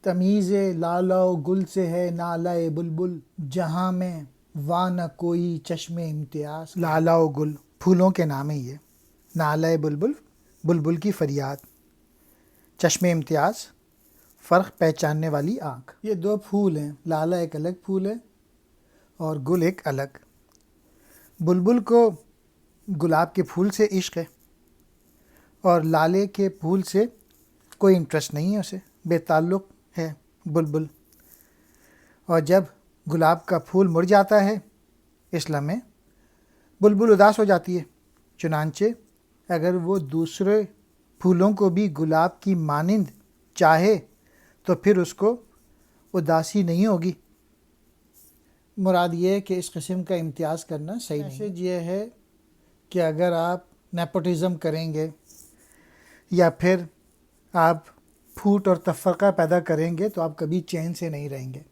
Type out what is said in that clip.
تمیز لالا و گل سے ہے نالہ بلبل، جہاں میں وا نہ کوئی چشم امتیاز۔ لالا و گل پھولوں کے نام ہے یہ، نالہ بلبل بلبل کی فریاد، چشم امتیاز فرق پہچاننے والی آنکھ۔ یہ دو پھول ہیں، لالا ایک الگ پھول ہے اور گل ایک الگ۔ بلبل کو گلاب کے پھول سے عشق ہے اور لالے کے پھول سے کوئی انٹرسٹ نہیں ہے، اسے بے تعلق ہے بلبل۔ اور جب گلاب کا پھول مر جاتا ہے اس لمحے بلبل اداس ہو جاتی ہے، چنانچہ اگر وہ دوسرے پھولوں کو بھی گلاب کی مانند چاہے تو پھر اس کو اداسی نہیں ہوگی۔ مراد یہ ہے کہ اس قسم کا امتیاز کرنا صحیح نہیں۔ میسج یہ ہے کہ اگر آپ نیپوٹزم کریں گے یا پھر آپ پھوٹ اور تفرقہ پیدا کریں گے تو آپ کبھی چین سے نہیں رہیں گے۔